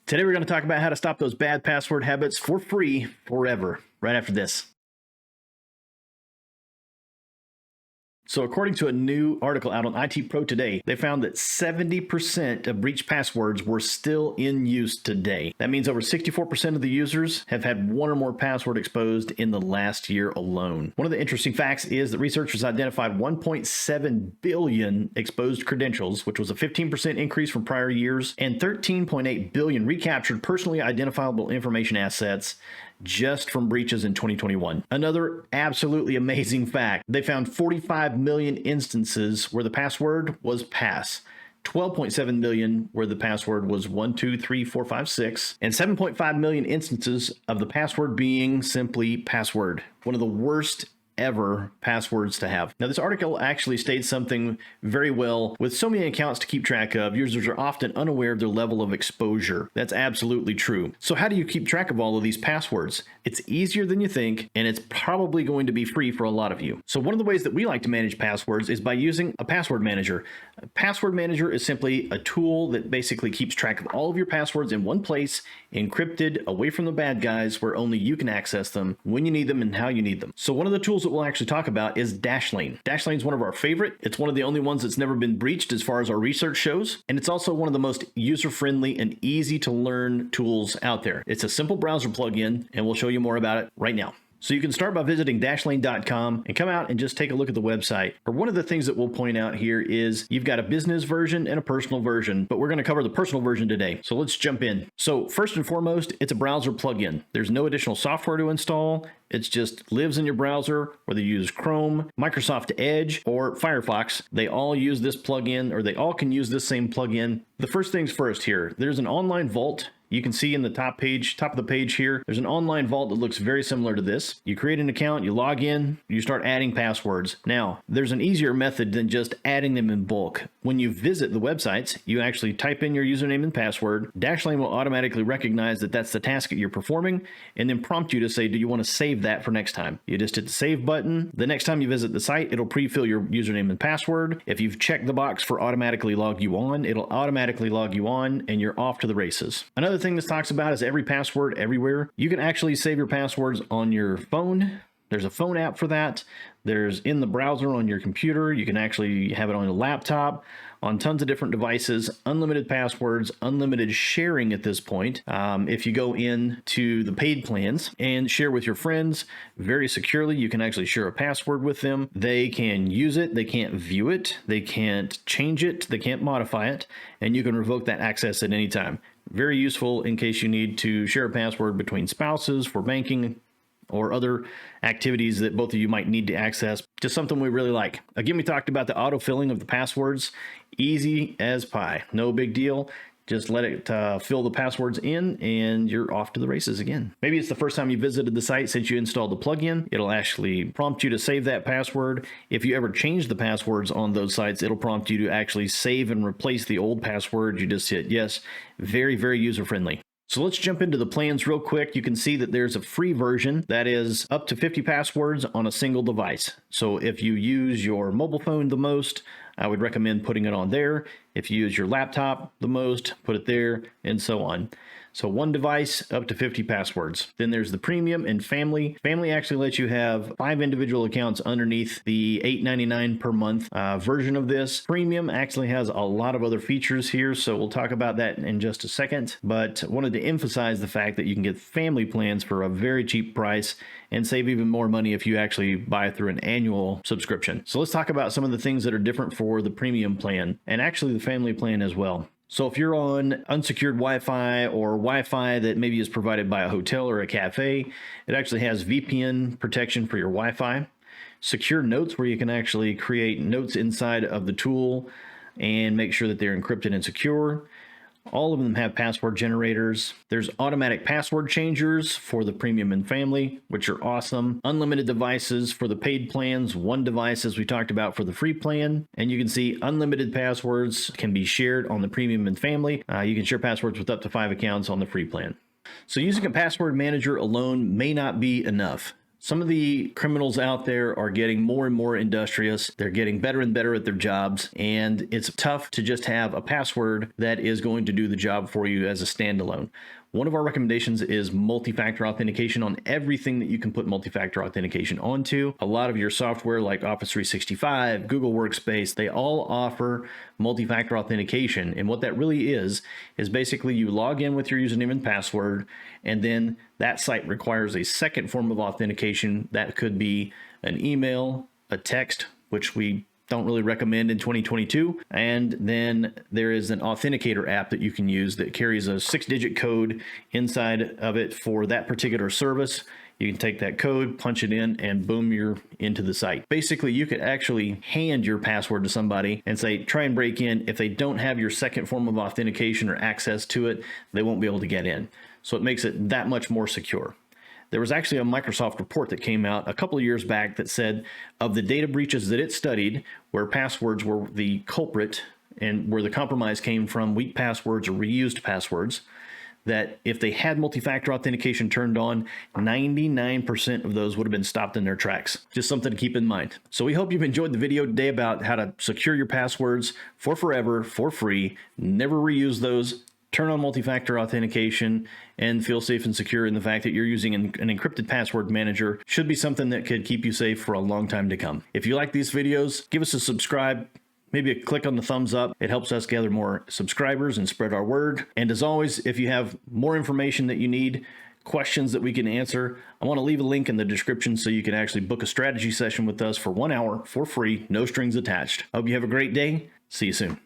Today we're going to talk about how to stop those bad password habits for free forever, right after this. So according to a new article out on IT Pro Today, they found that 70% of breached passwords were still in use today. That means over 64% of the users have had one or more password exposed in the last year alone. One of the interesting facts is that researchers identified 1.7 billion exposed credentials, which was a 15% increase from prior years, and 13.8 billion recaptured personally identifiable information assets just from breaches in 2021. Another absolutely amazing fact, they found 45 million instances where the password was pass, 12.7 million where the password was 123456, and 7.5 million instances of the password being simply password. One of the worst ever passwords to have. Now, this article actually states something very well. With so many accounts to keep track of, users are often unaware of their level of exposure. That's absolutely true. So how do you keep track of all of these passwords? It's easier than you think, and it's probably going to be free for a lot of you. So one of the ways that we like to manage passwords is by using a password manager. A password manager is simply a tool that basically keeps track of all of your passwords in one place, encrypted, away from the bad guys, where only you can access them, when you need them, and how you need them. So one of the tools that we'll actually talk about is Dashlane. Dashlane is one of our favorite. It's one of the only ones that's never been breached as far as our research shows. And it's also one of the most user-friendly and easy to learn tools out there. It's a simple browser plugin, and we'll show you more about it right now. So you can start by visiting dashlane.com and come out and just take a look at the website. Or one of the things that we'll point out here is you've got a business version and a personal version, but we're going to cover the personal version today. So let's jump in. So first and foremost, it's a browser plugin. There's no additional software to install. It just lives in your browser, whether you use Chrome, Microsoft Edge, or Firefox. They all use this plugin, or they all can use this same plugin. The first things first here, there's an online vault. You can see in the top of the page here, there's an online vault that looks very similar to this. You create an account, you log in, you start adding passwords. Now, there's an easier method than just adding them in bulk. When you visit the websites, you actually type in your username and password. Dashlane will automatically recognize that that's the task that you're performing, and then prompt you to say, do you want to save that for next time? You just hit the save button. The next time you visit the site, it'll pre-fill your username and password. If you've checked the box for automatically log you on, it'll automatically log you on, and you're off to the races. Another thing this talks about is every password everywhere. You can actually save your passwords on your phone. There's a phone app for that. There's in the browser on your computer. You can actually have it on a laptop, on tons of different devices, unlimited passwords, unlimited sharing at this point. If you go into the paid plans and share with your friends very securely, you can actually share a password with them. They can use it. They can't view it. They can't change it. They can't modify it. And you can revoke that access at any time. Very useful in case you need to share a password between spouses for banking or other activities that both of you might need to access. Just something we really like. Again, we talked about the auto-filling of the passwords. Easy as pie. No big deal. Just let it fill the passwords in and you're off to the races again. Maybe it's the first time you visited the site since you installed the plugin. It'll actually prompt you to save that password. If you ever change the passwords on those sites, it'll prompt you to actually save and replace the old password. You just hit yes. Very, very user-friendly. So let's jump into the plans real quick. You can see that there's a free version that is up to 50 passwords on a single device. So if you use your mobile phone the most, I would recommend putting it on there. If you use your laptop the most, put it there, and so on. So one device, up to 50 passwords. Then there's the premium and family. Family actually lets you have 5 individual accounts underneath the $8.99 per month version of this. Premium actually has a lot of other features here, so we'll talk about that in just a second. But wanted to emphasize the fact that you can get family plans for a very cheap price and save even more money if you actually buy through an annual subscription. So let's talk about some of the things that are different for the premium plan and actually the family plan as well. So if you're on unsecured Wi-Fi or Wi-Fi that maybe is provided by a hotel or a cafe, it actually has VPN protection for your Wi-Fi. Secure notes, where you can actually create notes inside of the tool and make sure that they're encrypted and secure. All of them have password generators. There's automatic password changers for the premium and family, which are awesome. Unlimited devices for the paid plans, one device as we talked about for the free plan. And you can see unlimited passwords can be shared on the premium and family. You can share passwords with up to 5 accounts on the free plan. So using a password manager alone may not be enough. Some of the criminals out there are getting more and more industrious. They're getting better and better at their jobs, and it's tough to just have a password that is going to do the job for you as a standalone. One of our recommendations is multi-factor authentication on everything that you can put multi-factor authentication onto. A lot of your software like Office 365, Google Workspace, they all offer multi-factor authentication. And what that really is basically you log in with your username and password, and then that site requires a second form of authentication. That could be an email, a text, which we don't really recommend in 2022. And then there is an authenticator app that you can use that carries a 6-digit code inside of it for that particular service. You can take that code, punch it in, and boom, you're into the site. Basically, you could actually hand your password to somebody and say, try and break in. If they don't have your second form of authentication or access to it, they won't be able to get in. So it makes it that much more secure. There was actually a Microsoft report that came out a couple of years back that said of the data breaches that it studied, where passwords were the culprit and where the compromise came from, weak passwords or reused passwords, that if they had multi-factor authentication turned on, 99% of those would have been stopped in their tracks. Just something to keep in mind. So we hope you've enjoyed the video today about how to secure your passwords for forever, for free, never reuse those. Turn on multi-factor authentication and feel safe and secure in the fact that you're using an encrypted password manager. Should be something that could keep you safe for a long time to come. If you like these videos, give us a subscribe, maybe a click on the thumbs up. It helps us gather more subscribers and spread our word. And as always, if you have more information that you need, questions that we can answer, I want to leave a link in the description so you can actually book a strategy session with us for 1 hour for free, no strings attached. Hope you have a great day. See you soon.